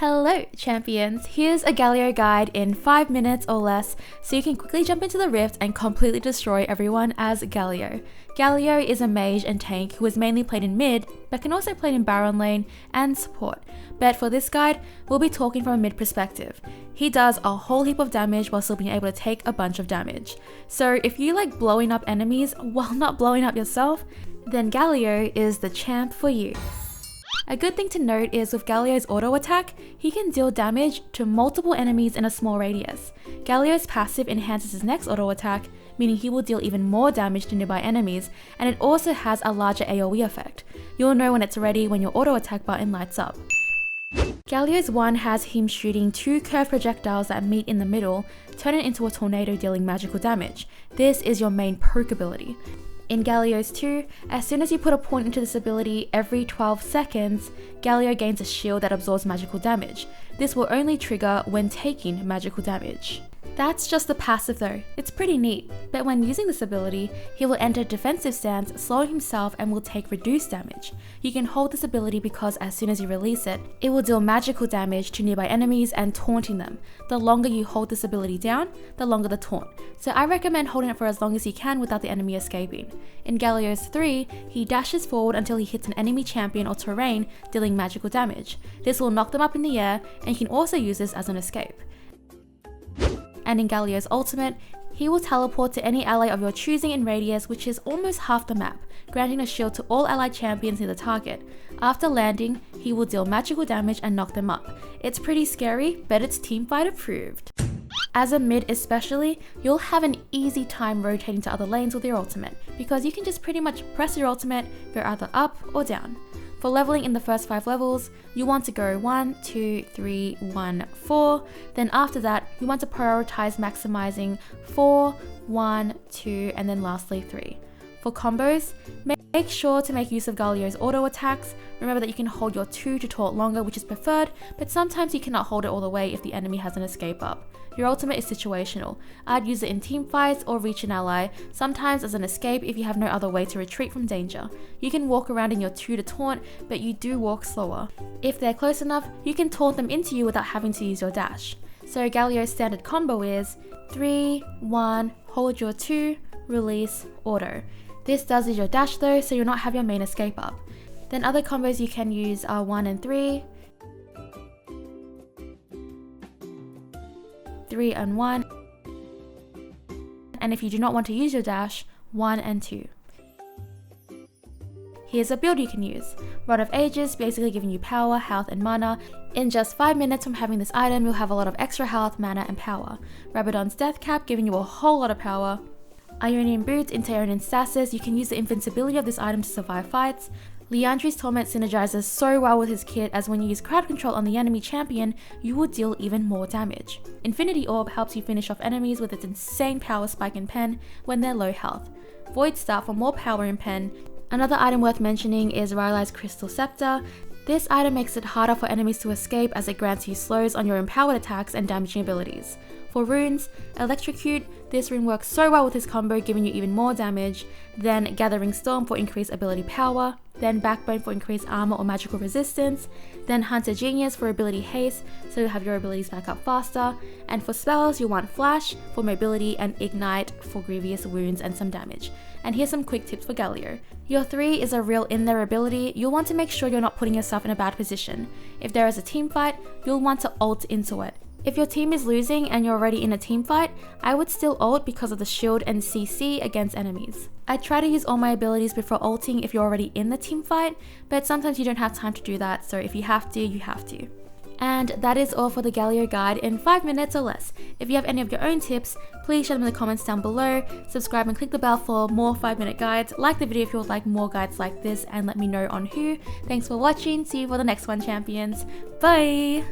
Hello champions, here's a Galio guide in 5 minutes or less so you can quickly jump into the rift and completely destroy everyone as Galio. Galio is a mage and tank who is mainly played in mid but can also play in Baron lane and support, but for this guide we'll be talking from a mid perspective. He does a whole heap of damage while still being able to take a bunch of damage. So if you like blowing up enemies while not blowing up yourself, then Galio is the champ for you. A good thing to note is with Galio's auto attack, he can deal damage to multiple enemies in a small radius. Galio's passive enhances his next auto attack, meaning he will deal even more damage to nearby enemies, and it also has a larger AoE effect. You'll know when it's ready when your auto attack button lights up. Galio's 1 has him shooting 2 curved projectiles that meet in the middle, turn it into a tornado dealing magical damage. This is your main poke ability. In Galio's 2, as soon as you put a point into this ability every 12 seconds, Galio gains a shield that absorbs magical damage. This will only trigger when taking magical damage. That's just the passive though, it's pretty neat, but when using this ability, he will enter defensive stance, slowing himself and will take reduced damage. You can hold this ability because as soon as you release it, it will deal magical damage to nearby enemies and taunting them. The longer you hold this ability down, the longer the taunt. So I recommend holding it for as long as you can without the enemy escaping. In Galio's 3, he dashes forward until he hits an enemy champion or terrain, dealing magical damage. This will knock them up in the air, and you can also use this as an escape. And in Galio's ultimate, he will teleport to any ally of your choosing in radius, which is almost half the map, granting a shield to all allied champions near the target. After landing, he will deal magical damage and knock them up. It's pretty scary, but it's teamfight approved. As a mid especially, you'll have an easy time rotating to other lanes with your ultimate, because you can just pretty much press your ultimate, go either up or down. For leveling in the first 5 levels, you want to go 1, 2, 3, 1, 4. Then after that, you want to prioritize maximizing 4, 1, 2, and then lastly 3. For combos, make sure to make use of Galio's auto attacks. Remember that you can hold your 2 to taunt longer, which is preferred, but sometimes you cannot hold it all the way if the enemy has an escape up. Your ultimate is situational. I'd use it in team fights or reach an ally, sometimes as an escape if you have no other way to retreat from danger. You can walk around in your 2 to taunt, but you do walk slower. If they're close enough, you can taunt them into you without having to use your dash. So Galio's standard combo is 3, 1, hold your 2, release, auto. This does is your dash though, so you'll not have your main escape up. Then other combos you can use are 1 and 3, 3 and 1, and if you do not want to use your dash, 1 and 2. Here's a build you can use. Rod of Ages, basically giving you power, health and mana. In just 5 minutes from having this item, you'll have a lot of extra health, mana and power. Rabadon's Death Cap, giving you a whole lot of power. Ionian Boots, into Ionian Stasis, you can use the invincibility of this item to survive fights. Liandry's Torment synergizes so well with his kit as when you use crowd control on the enemy champion, you will deal even more damage. Infinity Orb helps you finish off enemies with its insane power spike in pen when they're low health. Void Star for more power in pen. Another item worth mentioning is Rylai's Crystal Scepter. This item makes it harder for enemies to escape as it grants you slows on your empowered attacks and damaging abilities. For runes, Electrocute, this rune works so well with his combo, giving you even more damage. Then Gathering Storm for increased ability power. Then Backbone for increased armor or magical resistance. Then Hunter Genius for ability haste, so you'll have your abilities back up faster. And for spells, you want Flash for mobility and Ignite for grievous wounds and some damage. And here's some quick tips for Galio. Your 3 is a real in there ability. You'll want to make sure you're not putting yourself in a bad position. If there is a team fight, you'll want to ult into it. If your team is losing and you're already in a team fight, I would still ult because of the shield and CC against enemies. I try to use all my abilities before ulting if you're already in the team fight, but sometimes you don't have time to do that, so if you have to, you have to. And that is all for the Galio guide in 5 minutes or less. If you have any of your own tips, please share them in the comments down below, subscribe and click the bell for more 5-minute guides, like the video if you would like more guides like this, and let me know on who. Thanks for watching, see you for the next one champions, bye!